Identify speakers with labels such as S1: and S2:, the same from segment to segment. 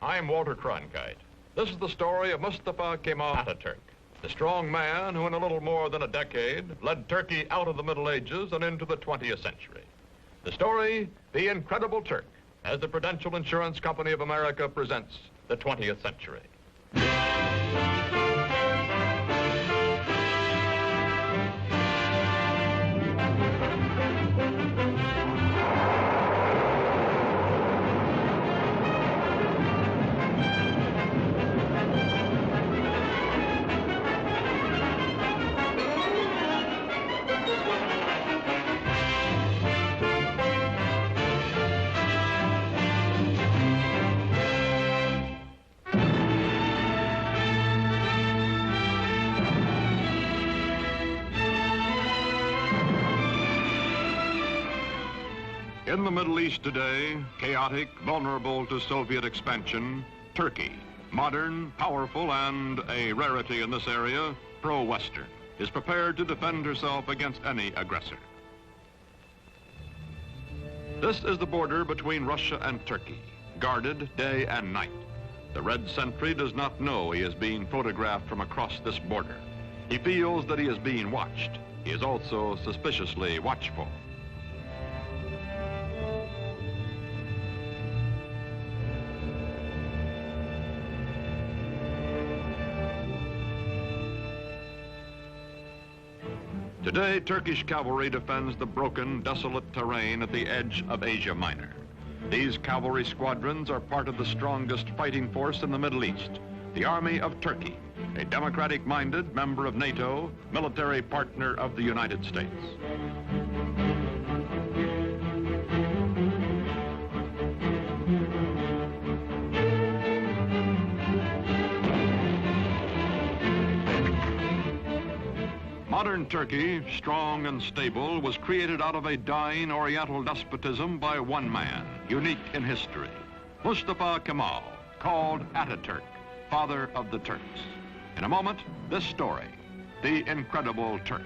S1: I'm Walter Cronkite. This is the story of Mustafa Kemal Atatürk, the strong man who in a little more than a decade led Turkey out of the Middle Ages and into the 20th century. The story, The Incredible Turk, as the Prudential Insurance Company of America presents the 20th century. In the Middle East today, chaotic, vulnerable to Soviet expansion, Turkey, modern, powerful, and a rarity in this area, pro-Western, is prepared to defend herself against any aggressor. This is the border between Russia and Turkey, guarded day and night. The red sentry does not know he is being photographed from across this border. He feels that he is being watched. He is also suspiciously watchful. Today, Turkish cavalry defends the broken, desolate terrain at the edge of Asia Minor. These cavalry squadrons are part of the strongest fighting force in the Middle East, the Army of Turkey, a democratic-minded member of NATO, military partner of the United States. Modern Turkey, strong and stable, was created out of a dying Oriental despotism by one man, unique in history, Mustafa Kemal, called Atatürk, father of the Turks. In a moment, this story, The Incredible Turk.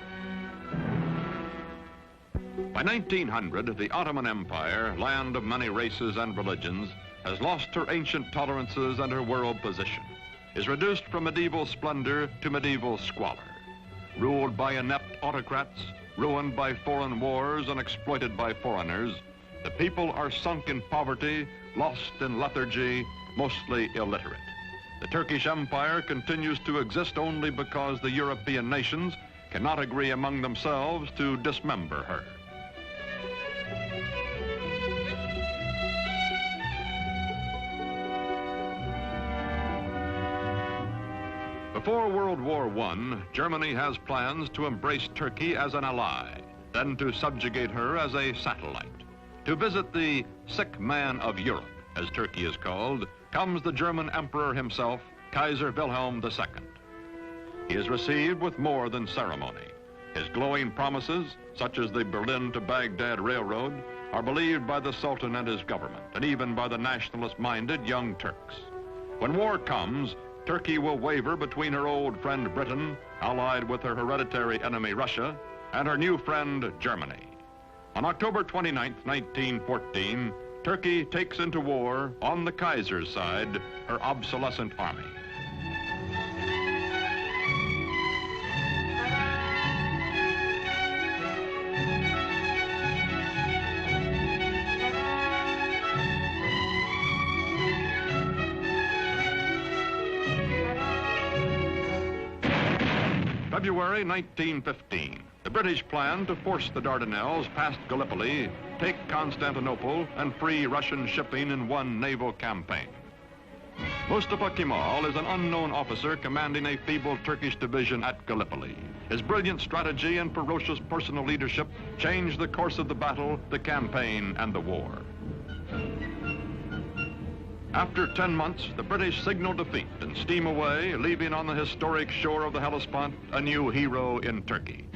S1: By 1900, the Ottoman Empire, land of many races and religions, has lost her ancient tolerances and her world position, is reduced from medieval splendor to medieval squalor. Ruled by inept autocrats, ruined by foreign wars and exploited by foreigners, the people are sunk in poverty, lost in lethargy, mostly illiterate. The Turkish Empire continues to exist only because the European nations cannot agree among themselves to dismember her. Before World War I, Germany has plans to embrace Turkey as an ally, then to subjugate her as a satellite. To visit the sick man of Europe, as Turkey is called, comes the German emperor himself, Kaiser Wilhelm II. He is received with more than ceremony. His glowing promises, such as the Berlin to Baghdad Railroad, are believed by the Sultan and his government, and even by the nationalist-minded Young Turks. When war comes, Turkey will waver between her old friend Britain, allied with her hereditary enemy Russia, and her new friend Germany. On October 29, 1914, Turkey takes into war, on the Kaiser's side, her obsolescent army. February 1915, the British plan to force the Dardanelles past Gallipoli, take Constantinople, and free Russian shipping in one naval campaign. Mustafa Kemal is an unknown officer commanding a feeble Turkish division at Gallipoli. His brilliant strategy and ferocious personal leadership changed the course of the battle, the campaign, and the war. After 10 months, the British signal defeat and steam away, leaving on the historic shore of the Hellespont a new hero in Turkey.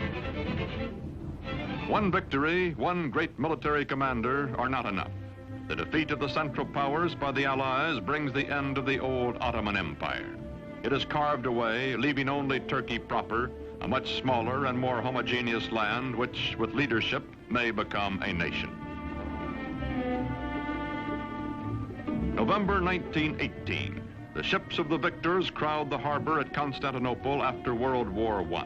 S1: One victory, one great military commander are not enough. The defeat of the Central Powers by the Allies brings the end of the old Ottoman Empire. It is carved away, leaving only Turkey proper, a much smaller and more homogeneous land which, with leadership, may become a nation. November 1918. The ships of the victors crowd the harbor at Constantinople after World War I.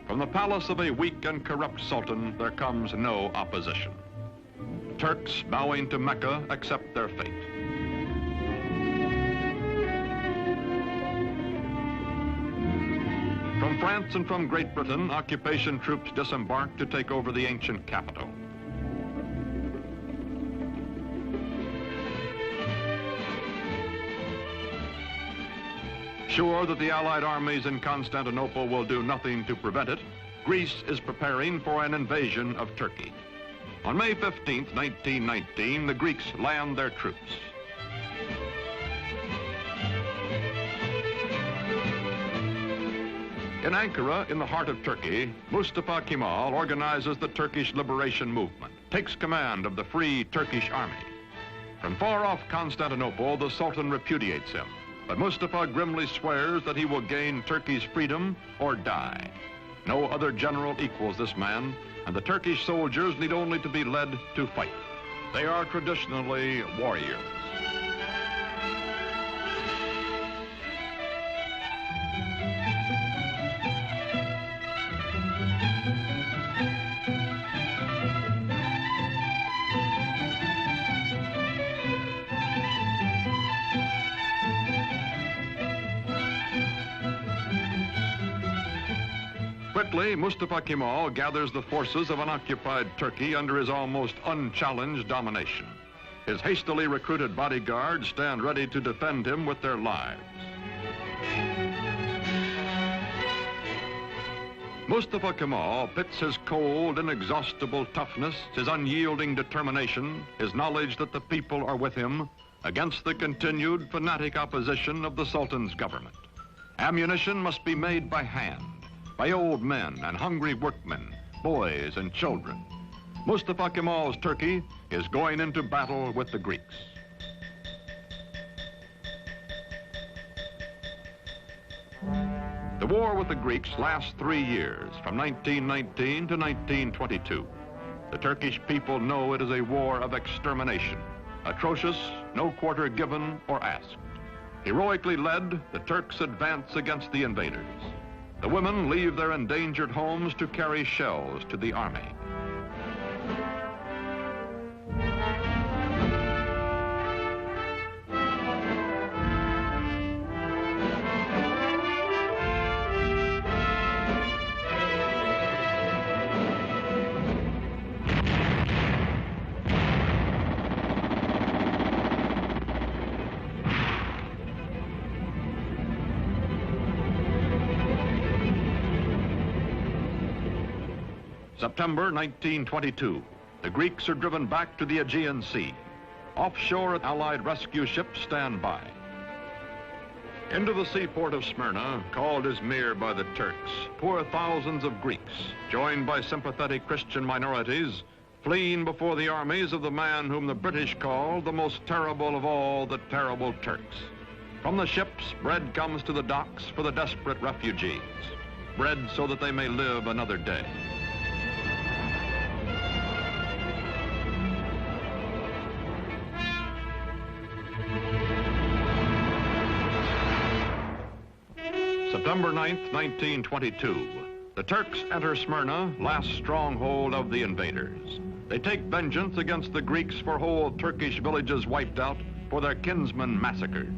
S1: From the palace of a weak and corrupt sultan, there comes no opposition. Turks bowing to Mecca accept their fate. From France and from Great Britain, occupation troops disembark to take over the ancient capital. Sure that the Allied armies in Constantinople will do nothing to prevent it, Greece is preparing for an invasion of Turkey. On May 15, 1919, the Greeks land their troops. In Ankara, in the heart of Turkey, Mustafa Kemal organizes the Turkish liberation movement, takes command of the Free Turkish Army. From far off Constantinople, the Sultan repudiates him. But Mustafa grimly swears that he will gain Turkey's freedom or die. No other general equals this man, and the Turkish soldiers need only to be led to fight. They are traditionally warriors. Quickly, Mustafa Kemal gathers the forces of an occupied Turkey under his almost unchallenged domination. His hastily recruited bodyguards stand ready to defend him with their lives. Mustafa Kemal pits his cold, inexhaustible toughness, his unyielding determination, his knowledge that the people are with him, against the continued fanatic opposition of the Sultan's government. Ammunition must be made by hand, by old men and hungry workmen, boys and children. Mustafa Kemal's Turkey is going into battle with the Greeks. The war with the Greeks lasts 3 years, from 1919 to 1922. The Turkish people know it is a war of extermination, atrocious, no quarter given or asked. Heroically led, the Turks advance against the invaders. The women leave their endangered homes to carry shells to the army. September 1922, the Greeks are driven back to the Aegean Sea. Offshore, Allied rescue ships stand by. Into the seaport of Smyrna, called Izmir by the Turks, pour thousands of Greeks, joined by sympathetic Christian minorities, fleeing before the armies of the man whom the British call the most terrible of all the terrible Turks. From the ships, bread comes to the docks for the desperate refugees. Bread so that they may live another day. September 9th, 1922. The Turks enter Smyrna, last stronghold of the invaders. They take vengeance against the Greeks for whole Turkish villages wiped out, for their kinsmen massacred.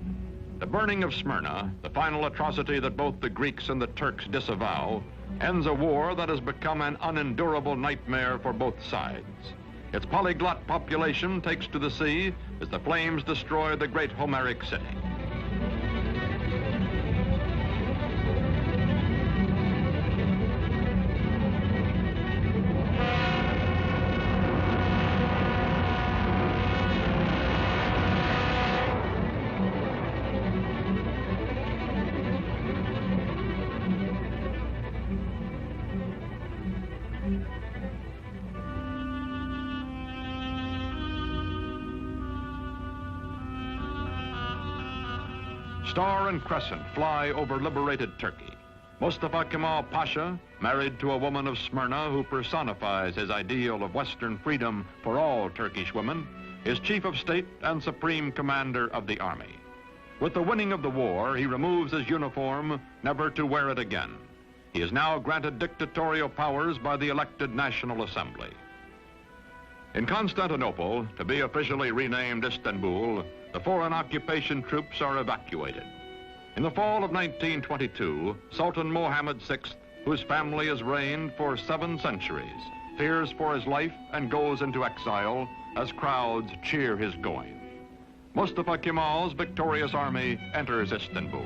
S1: The burning of Smyrna, the final atrocity that both the Greeks and the Turks disavow, ends a war that has become an unendurable nightmare for both sides. Its polyglot population takes to the sea as the flames destroy the great Homeric city. Star and crescent fly over liberated Turkey. Mustafa Kemal Pasha, married to a woman of Smyrna who personifies his ideal of Western freedom for all Turkish women, is Chief of State and Supreme Commander of the Army. With the winning of the war, he removes his uniform, never to wear it again. He is now granted dictatorial powers by the elected National Assembly. In Constantinople, to be officially renamed Istanbul, the foreign occupation troops are evacuated. In the fall of 1922, Sultan Mohammed VI, whose family has reigned for 7 centuries, fears for his life and goes into exile as crowds cheer his going. Mustafa Kemal's victorious army enters Istanbul.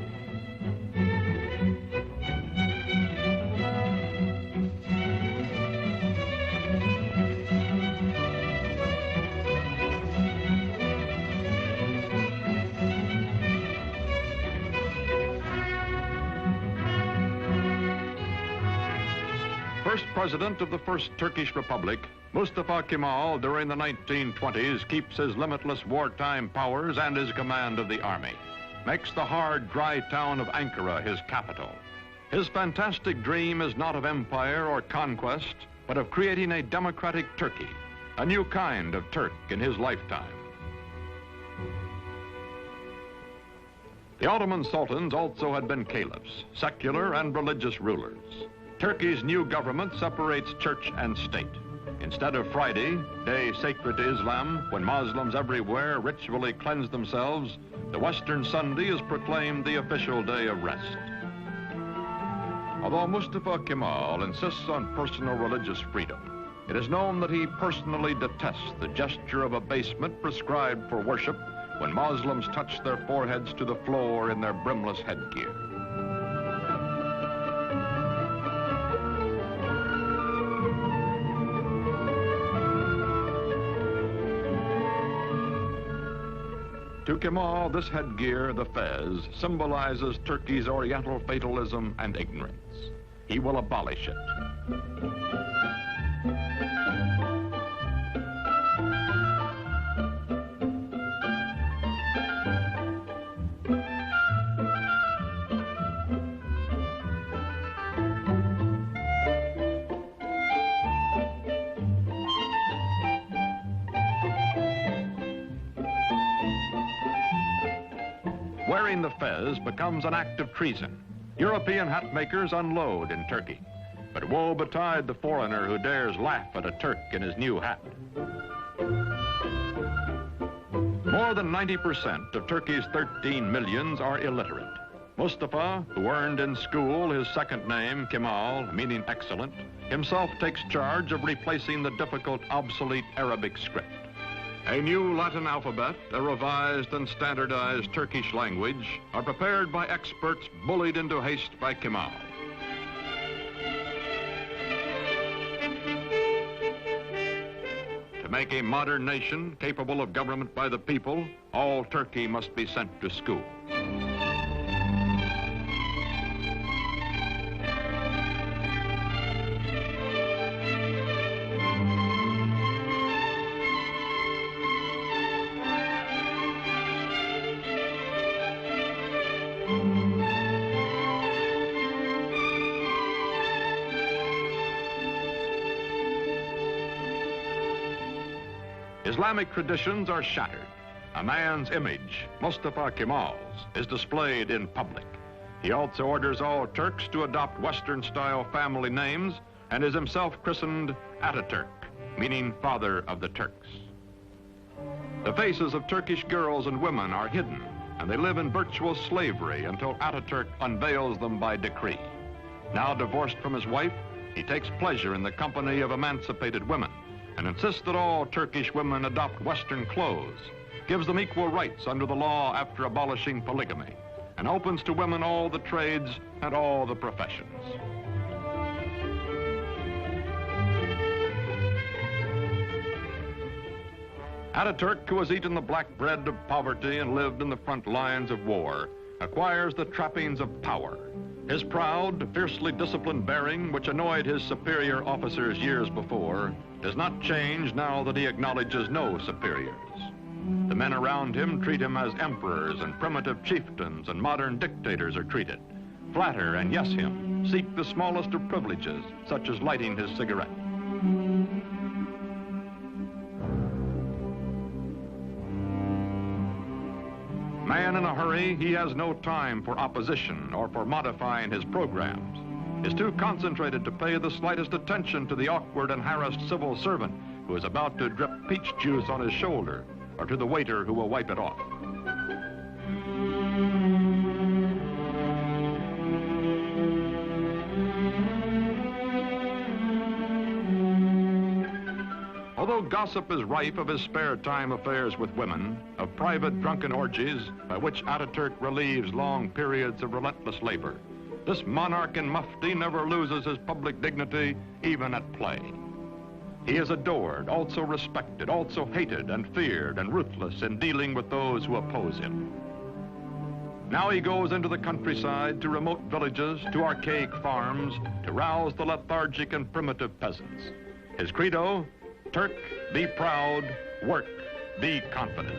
S1: First president of the First Turkish Republic, Mustafa Kemal, during the 1920s, keeps his limitless wartime powers and his command of the army, makes the hard, dry town of Ankara his capital. His fantastic dream is not of empire or conquest, but of creating a democratic Turkey, a new kind of Turk in his lifetime. The Ottoman sultans also had been caliphs, secular and religious rulers. Turkey's new government separates church and state. Instead of Friday, day sacred to Islam, when Muslims everywhere ritually cleanse themselves, the Western Sunday is proclaimed the official day of rest. Although Mustafa Kemal insists on personal religious freedom, it is known that he personally detests the gesture of abasement prescribed for worship when Muslims touch their foreheads to the floor in their brimless headgear. To Kemal, this headgear, the fez, symbolizes Turkey's Oriental fatalism and ignorance. He will abolish it. Wearing the fez becomes an act of treason. European hat makers unload in Turkey. But woe betide the foreigner who dares laugh at a Turk in his new hat. More than 90% of Turkey's 13 millions are illiterate. Mustafa, who earned in school his second name, Kemal, meaning excellent, himself takes charge of replacing the difficult, obsolete Arabic script. A new Latin alphabet, a revised and standardized Turkish language are prepared by experts bullied into haste by Kemal. To make a modern nation capable of government by the people, all Turkey must be sent to school. Islamic traditions are shattered. A man's image, Mustafa Kemal's, is displayed in public. He also orders all Turks to adopt Western-style family names and is himself christened Atatürk, meaning father of the Turks. The faces of Turkish girls and women are hidden, and they live in virtual slavery until Atatürk unveils them by decree. Now divorced from his wife, he takes pleasure in the company of emancipated women and insists that all Turkish women adopt Western clothes, gives them equal rights under the law after abolishing polygamy, and opens to women all the trades and all the professions. Atatürk, who has eaten the black bread of poverty and lived in the front lines of war, acquires the trappings of power. His proud, fiercely disciplined bearing, which annoyed his superior officers years before, does not change now that he acknowledges no superiors. The men around him treat him as emperors and primitive chieftains and modern dictators are treated. Flatter and yes him, seek the smallest of privileges, such as lighting his cigarette. Man in a hurry, he has no time for opposition or for modifying his programs. Is too concentrated to pay the slightest attention to the awkward and harassed civil servant who is about to drip peach juice on his shoulder, or to the waiter who will wipe it off. Although gossip is rife of his spare time affairs with women, of private drunken orgies by which Atatürk relieves long periods of relentless labor, this monarch in mufti never loses his public dignity, even at play. He is adored, also respected, also hated and feared and ruthless in dealing with those who oppose him. Now he goes into the countryside, to remote villages, to archaic farms, to rouse the lethargic and primitive peasants. His credo, Turk, be proud, work, be confident.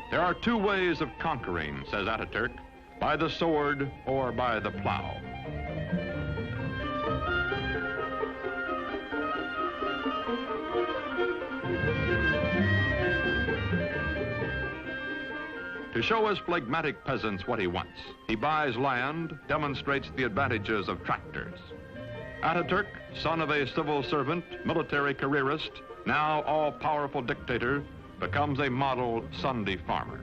S1: There are two ways of conquering, says Atatürk, by the sword or by the plow. To show his phlegmatic peasants what he wants, he buys land, demonstrates the advantages of tractors. Atatürk, son of a civil servant, military careerist, now all-powerful dictator, becomes a model Sunday farmer.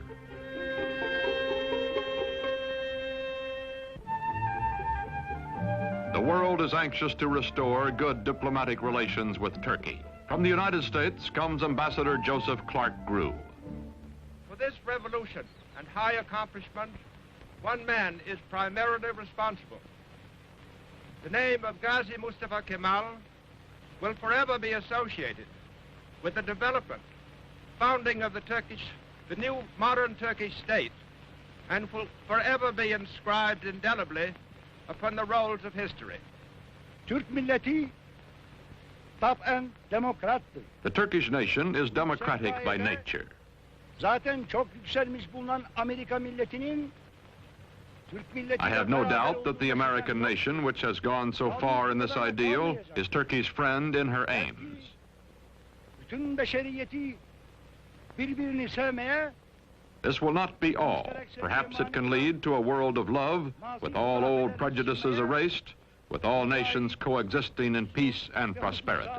S1: The world is anxious to restore good diplomatic relations with Turkey. From the United States comes Ambassador Joseph Clark Grew.
S2: For this revolution and high accomplishment, one man is primarily responsible. The name of Gazi Mustafa Kemal will forever be associated with the development, founding of the new modern Turkish state, and will forever be inscribed indelibly upon the rolls of history.
S3: Türk milleti taben demokrattır.
S1: The Turkish nation is democratic by nature.
S3: Zaten çok yükselmiş bulunan Amerika milletinin Türk milleti.
S1: I have no doubt that the American nation, which has gone so far in this ideal, is Turkey's friend in her aims.
S3: Bütün beşeriyeti birbirini sevmeye.
S1: This will not be all. Perhaps it can lead to a world of love, with all old prejudices erased, with all nations coexisting in peace and prosperity.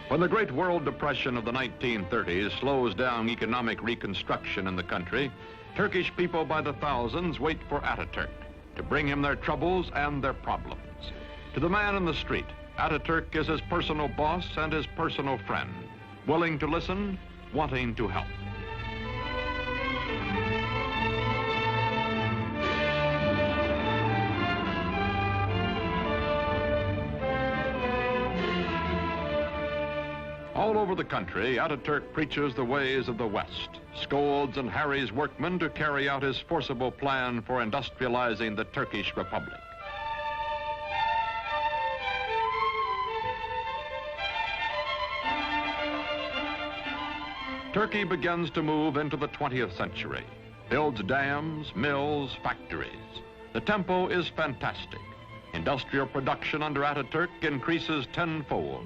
S1: When the Great World Depression of the 1930s slows down economic reconstruction in the country, Turkish people by the thousands wait for Atatürk to bring him their troubles and their problems. To the man in the street, Atatürk is his personal boss and his personal friend, willing to listen, wanting to help. All over the country, Atatürk preaches the ways of the West, scolds and harries workmen to carry out his forcible plan for industrializing the Turkish Republic. Turkey begins to move into the 20th century, builds dams, mills, factories. The tempo is fantastic. Industrial production under Atatürk increases tenfold.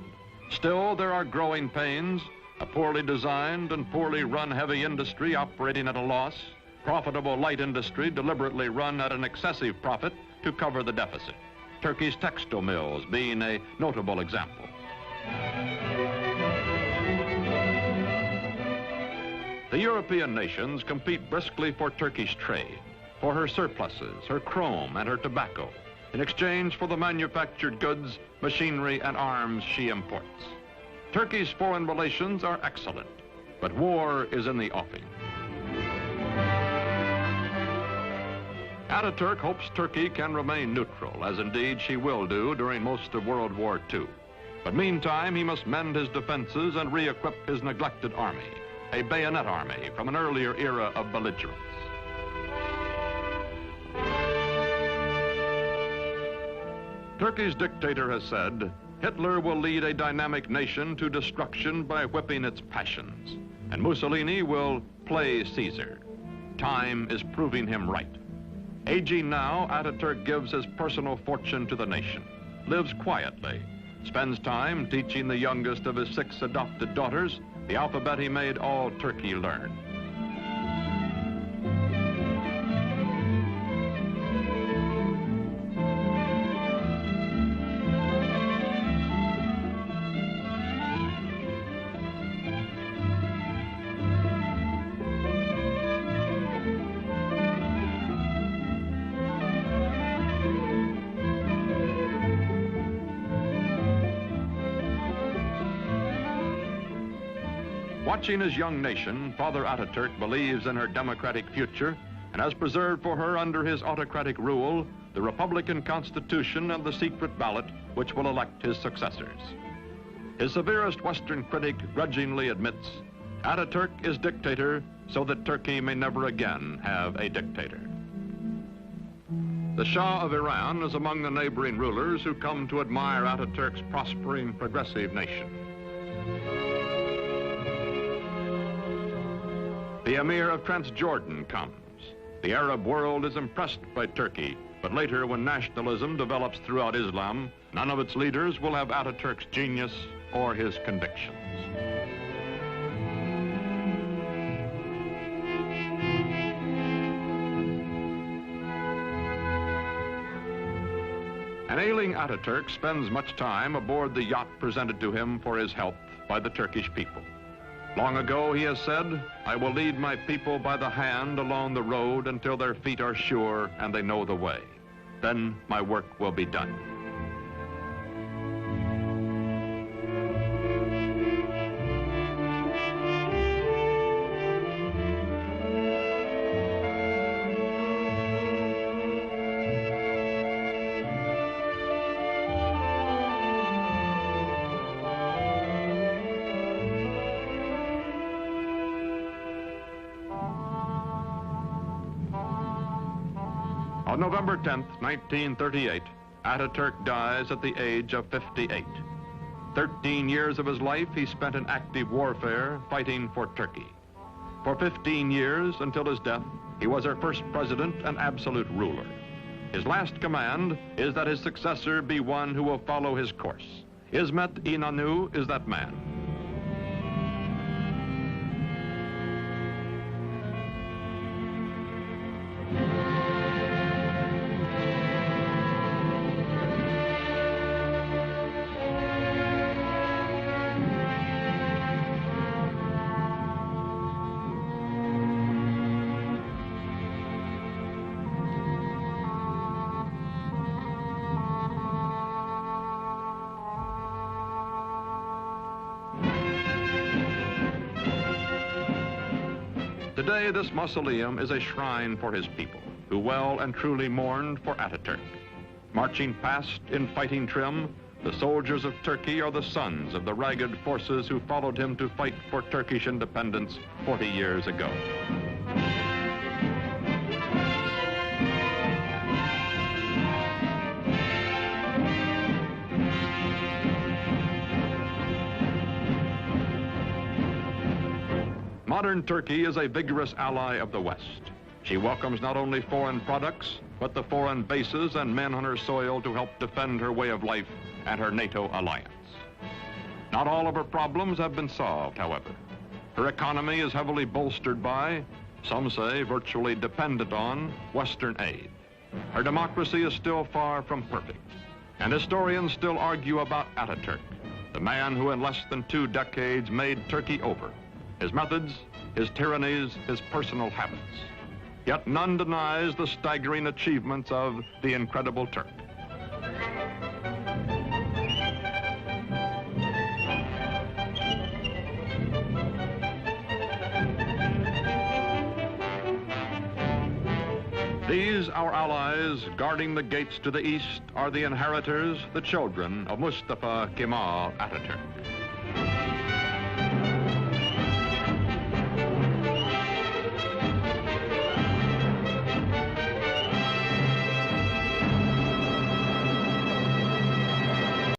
S1: Still, there are growing pains, a poorly designed and poorly run heavy industry operating at a loss, profitable light industry deliberately run at an excessive profit to cover the deficit. Turkey's textile mills being a notable example. The European nations compete briskly for Turkish trade, for her surpluses, her chrome, and her tobacco, in exchange for the manufactured goods, machinery, and arms she imports. Turkey's foreign relations are excellent, but war is in the offing. Atatürk hopes Turkey can remain neutral, as indeed she will do during most of World War II. But meantime, he must mend his defenses and re-equip his neglected army, a bayonet army from an earlier era of belligerence. Turkey's dictator has said, Hitler will lead a dynamic nation to destruction by whipping its passions, and Mussolini will play Caesar. Time is proving him right. Aging now, Atatürk gives his personal fortune to the nation, lives quietly, spends time teaching the youngest of his 6 adopted daughters the alphabet he made all Turkey learn. Watching his young nation, Father Atatürk believes in her democratic future and has preserved for her under his autocratic rule the Republican Constitution and the secret ballot which will elect his successors. His severest Western critic grudgingly admits, Atatürk is dictator so that Turkey may never again have a dictator. The Shah of Iran is among the neighboring rulers who come to admire Atatürk's prospering, progressive nation. The Emir of Transjordan comes. The Arab world is impressed by Turkey, but later when nationalism develops throughout Islam, none of its leaders will have Atatürk's genius or his convictions. An ailing Atatürk spends much time aboard the yacht presented to him for his health by the Turkish people. Long ago, he has said, I will lead my people by the hand along the road until their feet are sure and they know the way. Then my work will be done. On November 10th, 1938, Atatürk dies at the age of 58. 13 years of his life he spent in active warfare fighting for Turkey. For 15 years, until his death, he was our first president and absolute ruler. His last command is that his successor be one who will follow his course. İsmet İnönü is that man. Today, this mausoleum is a shrine for his people, who well and truly mourned for Atatürk. Marching past in fighting trim, the soldiers of Turkey are the sons of the ragged forces who followed him to fight for Turkish independence 40 years ago. Modern Turkey is a vigorous ally of the West. She welcomes not only foreign products, but the foreign bases and men on her soil to help defend her way of life and her NATO alliance. Not all of her problems have been solved, however. Her economy is heavily bolstered by, some say virtually dependent on, Western aid. Her democracy is still far from perfect, and historians still argue about Atatürk, the man who in less than 2 decades made Turkey over. His methods, his tyrannies, his personal habits. Yet none denies the staggering achievements of the incredible Turk. These, our allies, guarding the gates to the east, are the inheritors, the children of Mustafa Kemal Atatürk.